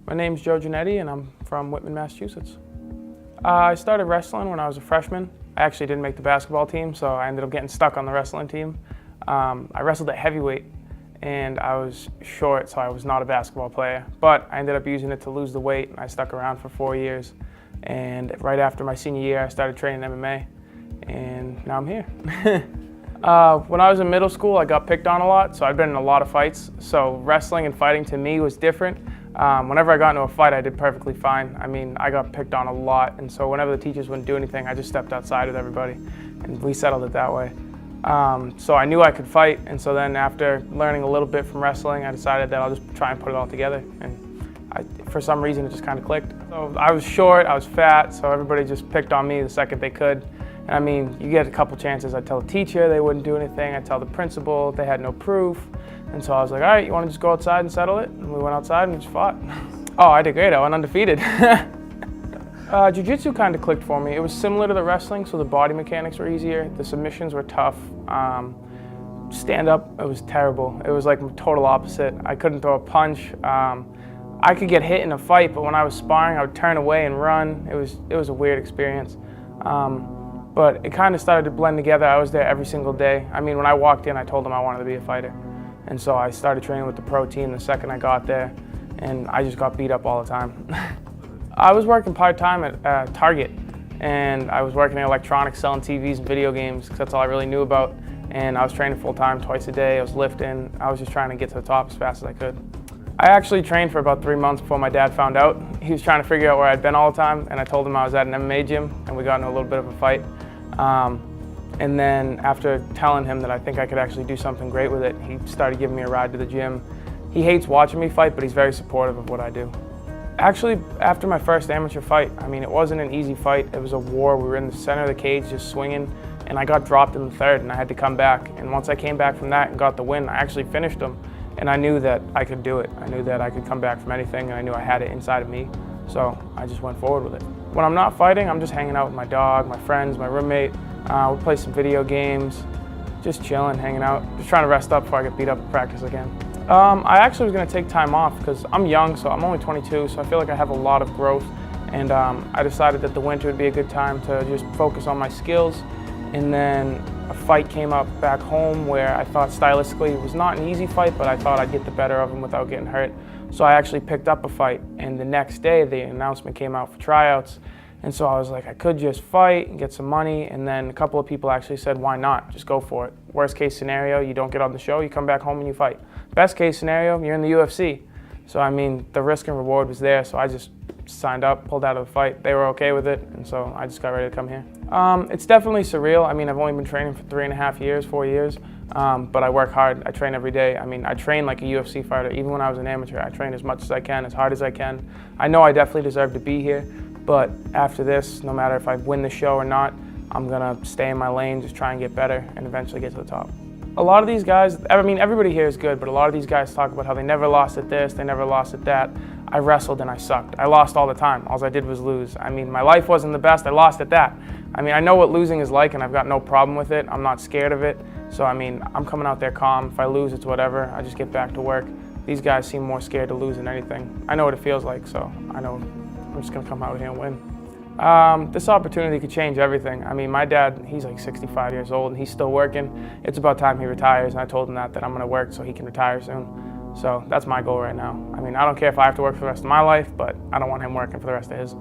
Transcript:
My name's Giannetti and I'm from Whitman, Massachusetts. I started wrestling when I was a freshman. I actually didn't make the basketball team, so I ended up getting stuck on the wrestling team. I wrestled at heavyweight and I was short, so I was not a basketball player, but I ended up using it to lose the weight and I stuck around for 4 years. And right after my senior year, I started training MMA and now I'm here. When I was in middle school, I got picked on a lot, so I'd been in a lot of fights. So wrestling and fighting to me was different. Whenever I got into a fight, I did perfectly fine. I mean, I got picked on a lot, and so whenever the teachers wouldn't do anything, I just stepped outside with everybody, and we settled it that way. So I knew I could fight, and so then after learning a little bit from wrestling, I decided that I'll just try and put it all together, and for some reason, it just kind of clicked. So I was short, I was fat, so everybody just picked on me the second they could. And I mean, you get a couple chances. I'd tell the teacher, they wouldn't do anything. I'd tell the principal, they had no proof. And so I was like, all right, you want to just go outside and settle it? And we went outside and we just fought. Oh, I did great, I went undefeated. Jiu-jitsu kind of clicked for me. It was similar to the wrestling, so the body mechanics were easier. The submissions were tough. Stand up, it was terrible. It was like total opposite. I couldn't throw a punch. I could get hit in a fight, but when I was sparring, I would turn away and run. It was a weird experience. But it kind of started to blend together. I was there every single day. I mean, when I walked in, I told them I wanted to be a fighter. And so I started training with the pro team the second I got there, and I just got beat up all the time. I was working part-time at Target, and I was working in electronics, selling TVs and video games, because that's all I really knew about. And I was training full-time twice a day. I was lifting. I was just trying to get to the top as fast as I could. I actually trained for about 3 months before my dad found out. He was trying to figure out where I'd been all the time, and I told him I was at an MMA gym, and we got into a little bit of a fight. And then after telling him that I think I could actually do something great with it, he started giving me a ride to the gym. He hates watching me fight, but he's very supportive of what I do. Actually, after my first amateur fight, I mean, it wasn't an easy fight. It was a war. We were in the center of the cage just swinging, and I got dropped in the third, and I had to come back. And once I came back from that and got the win, I actually finished him. And I knew that I could do it. I knew that I could come back from anything, and I knew I had it inside of me. So I just went forward with it. When I'm not fighting, I'm just hanging out with my dog, my friends, my roommate. We'll play some video games, just chilling, hanging out, just trying to rest up before I get beat up at practice again. I actually was going to take time off because I'm young, so I'm only 22, so I feel like I have a lot of growth. And I decided that the winter would be a good time to just focus on my skills. And then a fight came up back home where I thought stylistically it was not an easy fight, but I thought I'd get the better of him without getting hurt. So I actually picked up a fight, and the next day the announcement came out for tryouts. And so I was like, I could just fight and get some money, and then a couple of people actually said, why not? Just go for it. Worst case scenario, you don't get on the show, you come back home and you fight. Best case scenario, you're in the UFC. So I mean, the risk and reward was there, so I just signed up, pulled out of the fight. They were okay with it, and so I just got ready to come here. It's definitely surreal. I mean, I've only been training for 3.5 years, 4 years, but I work hard. I train every day. I mean, I train like a UFC fighter. Even when I was an amateur, I train as much as I can, as hard as I can. I know I definitely deserve to be here, but after this, no matter if I win the show or not, I'm gonna stay in my lane, just try and get better, and eventually get to the top. A lot of these guys, I mean, everybody here is good, but a lot of these guys talk about how they never lost at this, they never lost at that. I wrestled and I sucked. I lost all the time. All I did was lose. I mean, my life wasn't the best. I lost at that. I mean, I know what losing is like, and I've got no problem with it. I'm not scared of it. So, I mean, I'm coming out there calm. If I lose, it's whatever. I just get back to work. These guys seem more scared to lose than anything. I know what it feels like, so I know I'm just gonna come out here and win. This opportunity could change everything. I mean, my dad, he's like 65 years old and he's still working. It's about time he retires, and I told him that I'm gonna work so he can retire soon. So that's my goal right now. I mean, I don't care if I have to work for the rest of my life, but I don't want him working for the rest of his.